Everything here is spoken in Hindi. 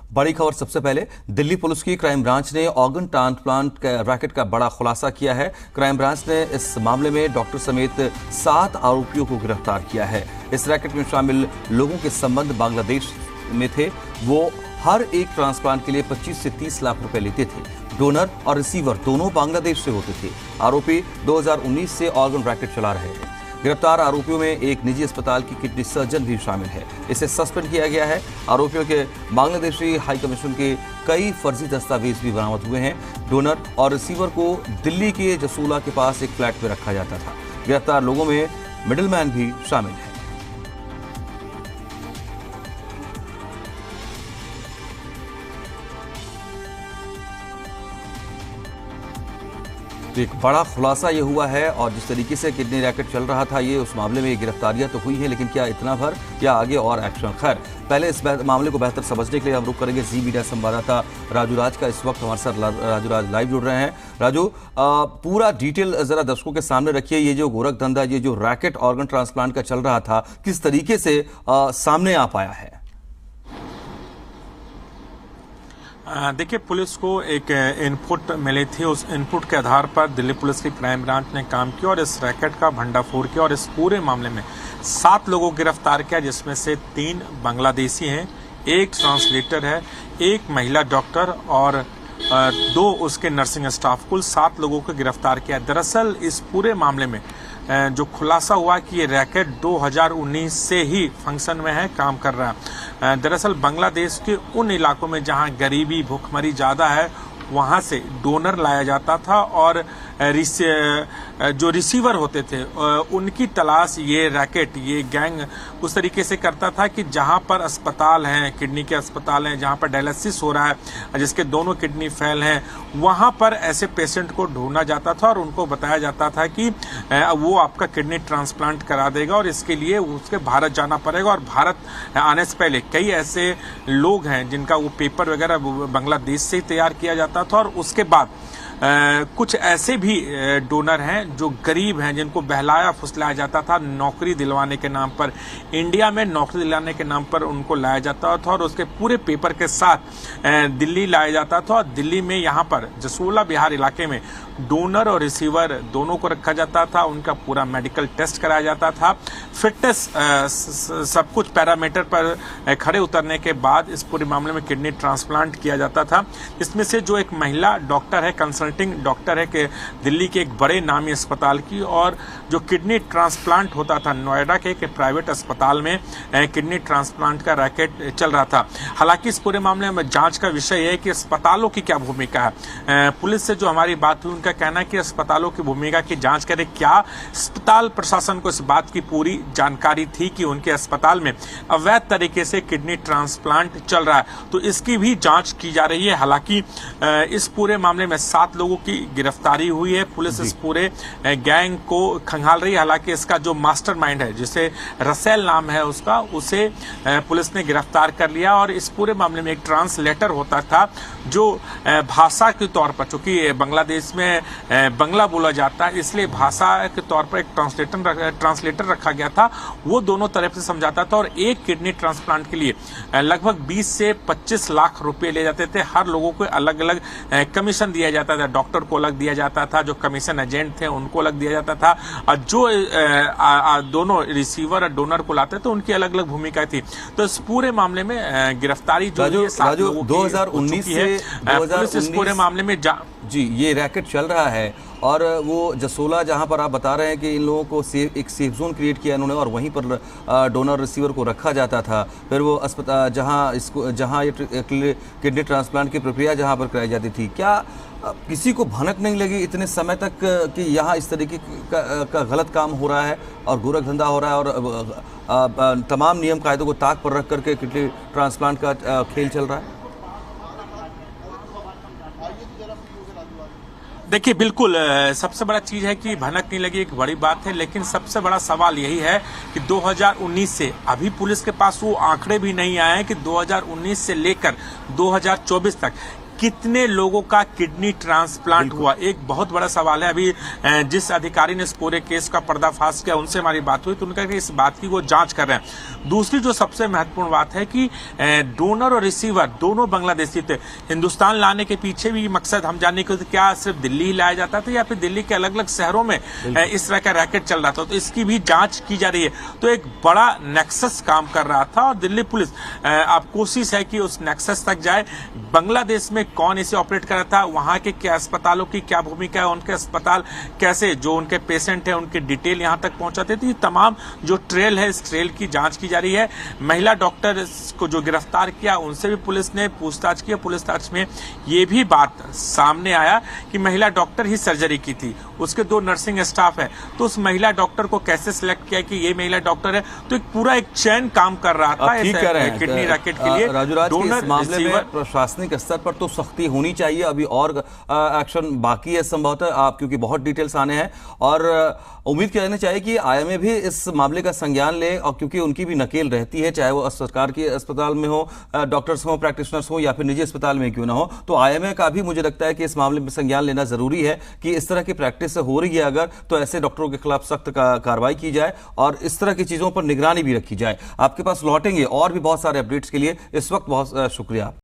बड़ी खबर सबसे पहले दिल्ली पुलिस की क्राइम ब्रांच ने ऑर्गन ट्रांसप्लांट रैकेट का बड़ा खुलासा किया है। क्राइम ब्रांच ने इस मामले में डॉक्टर समेत 7 आरोपियों को गिरफ्तार किया है। इस रैकेट में शामिल लोगों के संबंध बांग्लादेश में थे। वो हर एक ट्रांसप्लांट के लिए 25 से 30 लाख रुपए लेते थे। डोनर और रिसीवर दोनों बांग्लादेश से होते थे। आरोपी 2019 से ऑर्गन रैकेट चला रहे हैं। गिरफ्तार आरोपियों में एक निजी अस्पताल की किडनी सर्जन भी शामिल है। इसे सस्पेंड किया गया है। आरोपियों के बांग्लादेशी हाई कमीशन के कई फर्जी दस्तावेज भी बरामद हुए हैं। डोनर और रिसीवर को दिल्ली के जसोला के पास एक फ्लैट में रखा जाता था। गिरफ्तार लोगों में मिडिलमैन भी शामिल है। तो एक बड़ा खुलासा ये हुआ है और जिस तरीके से किडनी रैकेट चल रहा था, ये उस मामले में ये गिरफ्तारियां तो हुई हैं, लेकिन क्या इतना भर या आगे और एक्शन? खैर, पहले इस मामले को बेहतर समझने के लिए हम रुक करेंगे जी मीडिया संवाददाता राजू राज का। इस वक्त हमारे साथ राजू राज लाइव जुड़ रहे हैं। राजू, पूरा डिटेल जरा दर्शकों के सामने रखिए। ये जो गोरख धंधा, ये जो रैकेट ऑर्गन ट्रांसप्लांट का चल रहा था, किस तरीके से सामने आ पाया है? देखिए, पुलिस को एक इनपुट मिली थी। उस इनपुट के आधार पर दिल्ली पुलिस की क्राइम ब्रांच ने काम किया और इस रैकेट का भंडाफोड़ किया और इस पूरे मामले में 7 लोगों को गिरफ्तार किया, जिसमें से 3 बांग्लादेशी हैं, 1 ट्रांसलेटर है, 1 महिला डॉक्टर और 2 उसके नर्सिंग स्टाफ। कुल 7 लोगों को गिरफ्तार किया। दरअसल इस पूरे मामले में जो खुलासा हुआ कि ये रैकेट 2019 से ही फंक्शन में है, काम कर रहा है। दरअसल बांग्लादेश के उन इलाकों में जहां गरीबी भूखमरी ज़्यादा है, वहां से डोनर लाया जाता था और जो रिसीवर होते थे उनकी तलाश ये रैकेट, ये गैंग उस तरीके से करता था कि जहां पर अस्पताल हैं, किडनी के अस्पताल हैं, जहां पर डायलिसिस हो रहा है, जिसके दोनों किडनी फेल हैं, वहां पर ऐसे पेशेंट को ढूंढा जाता था और उनको बताया जाता था कि वो आपका किडनी ट्रांसप्लांट करा देगा और इसके लिए उसके भारत जाना पड़ेगा। और भारत आने से पहले कई ऐसे लोग हैं जिनका वो पेपर वगैरह बांग्लादेश से ही तैयार किया जाता था और उसके बाद कुछ ऐसे भी डोनर हैं जो गरीब हैं, जिनको बहलाया फुसलाया जाता था नौकरी दिलवाने के नाम पर। इंडिया में नौकरी दिलाने के नाम पर उनको लाया जाता था और उसके पूरे पेपर के साथ दिल्ली लाया जाता था। और दिल्ली में यहाँ पर जसोला बिहार इलाके में डोनर और रिसीवर दोनों को रखा जाता था। उनका पूरा मेडिकल टेस्ट कराया जाता था। फिटनेस सब कुछ पैरामीटर पर खड़े उतरने के बाद इस पूरे मामले में किडनी ट्रांसप्लांट किया जाता था। इसमें से जो एक महिला डॉक्टर है, कंसल्टिंग डॉक्टर है कि दिल्ली के एक बड़े नामी अस्पताल की, और जो किडनी ट्रांसप्लांट होता था नोएडा के एक प्राइवेट अस्पताल में किडनी ट्रांसप्लांट का रैकेट चल रहा था। हालांकि इस पूरे मामले में जांच का विषय है कि अस्पतालों की क्या भूमिका है। पुलिस से जो हमारी बात हुई, उनका कहना है कि अस्पतालों की भूमिका की जांच करें। क्या अस्पताल प्रशासन को इस बात की पूरी जानकारी थी कि उनके अस्पताल में अवैध तरीके से किडनी ट्रांसप्लांट चल रहा है? तो इसकी भी जांच की जा रही है। हालांकि इस पूरे मामले में 7 लोगों की गिरफ्तारी हुई है। पुलिस इस पूरे गैंग को खंगाल रही है। हालांकि इसका जो मास्टरमाइंड है, जिसे रसेल नाम है उसका, उसे पुलिस ने गिरफ्तार कर लिया। और इस पूरे मामले में एक ट्रांसलेटर होता था जो भाषा के तौर पर, चूंकि बांग्लादेश में बंगला बोला जाता है, इसलिए भाषा के तौर पर एक ट्रांसलेटर रखा गया था। वो दोनों तरफ से समझाता था और एक किडनी ट्रांसप्लांट के लिए लगभग 20 से 25 लाख रुपए ले जाते थे। हर लोगों को अलग अलग कमीशन दिया जाता था। डॉक्टर को अलग दिया जाता था, जो कमीशन एजेंट थे उनको अलग दिया जाता था, और जो दोनों रिसीवर और डोनर को लाते थे उनकी अलग अलग भूमिका थी। तो इस पूरे मामले में गिरफ्तारी जो 2019 से पुलिस इस पूरे मामले में जी ये रैकेट चल रहा है। और वो जसोला जहां पर आप बता रहे हैं कि इन लोगों को एक सेफ जोन क्रिएट किया इन्होंने और वहीं पर डोनर रिसीवर को रखा जाता था। फिर वो अस्पताल जहां ये किडनी ट्रांसप्लांट की प्रक्रिया जहां पर कराई जाती थी, क्या किसी को भनक नहीं लगी इतने समय तक कि यहाँ इस तरीके का गलत काम हो रहा है और गोरख धंधा हो रहा है और तमाम नियम कायदों को ताक पर रख करके किडनी ट्रांसप्लांट का खेल चल रहा है? देखिए, बिल्कुल सबसे बड़ा चीज है कि भनक नहीं लगी, एक बड़ी बात है। लेकिन सबसे बड़ा सवाल यही है कि 2019 से अभी पुलिस के पास वो आंकड़े भी नहीं आए हैं कि 2019 से लेकर 2024 तक कितने लोगों का किडनी ट्रांसप्लांट हुआ, एक बहुत बड़ा सवाल है। अभी जिस अधिकारी ने इस पूरे केस का पर्दाफाश किया उनसे हमारी बात हुई तो उन्होंने कहा कि इस बात की वो जांच कर रहे हैं। दूसरी जो सबसे महत्वपूर्ण बात है कि डोनर और रिसीवर दोनों बांग्लादेशी थे। हिंदुस्तान लाने के पीछे भी मकसद हम जानने के क्या सिर्फ दिल्ली ही लाया जाता था या फिर दिल्ली के अलग अलग शहरों में इस तरह का रैकेट चल रहा था, तो इसकी भी जांच की जा रही है। तो एक बड़ा नेक्सस काम कर रहा था और दिल्ली पुलिस अब कोशिश है कि उस नेक्सस तक जाए। बांग्लादेश में कौन इसे ऑपरेट कर रहा था, वहां के क्या अस्पतालों की क्या भूमिका है, उनके अस्पताल कैसे जो उनके पेशेंट है उनकी डिटेल यहां तक पहुंचाते थे, तमाम जो ट्रेल है इस ट्रेल की जांच की जा रही है। महिला डॉक्टर को जो गिरफ्तार किया उनसे भी पुलिस ने पूछताछ की। पूछताछ में यह भी बात सामने आया कि महिला डॉक्टर ही सर्जरी की थी, उसके 2 नर्सिंग स्टाफ है, तो उस महिला डॉक्टर को कैसे सिलेक्ट किया कि ये महिला डॉक्टर है। तो एक पूरा एक चैन काम कर रहा था किडनी रैकेट के लिए। राजूराज, इस मामले में प्रशासनिक स्तर पर तो सख्ती होनी चाहिए, अभी और एक्शन बाकी है संभवतः, आप क्योंकि बहुत डिटेल्स आने हैं और उम्मीद करनी चाहिए कि आईएमए भी इस मामले का संज्ञान ले, और क्योंकि उनकी भी नकेल रहती है, चाहे वो सरकार के अस्पताल में हो, डॉक्टर्स हो, प्रैक्टिशनर्स हो या फिर निजी अस्पताल में क्यों ना हो, तो आईएमए का भी मुझे लगता है कि इस मामले में संज्ञान लेना जरूरी है कि इस तरह की प्रैक्टिस हो रही है अगर, तो ऐसे डॉक्टरों के खिलाफ सख्त कार्रवाई की जाए और इस तरह की चीजों पर निगरानी भी रखी जाए। आपके पास लौटेंगे और भी बहुत सारे अपडेट्स के लिए, इस वक्त बहुत शुक्रिया।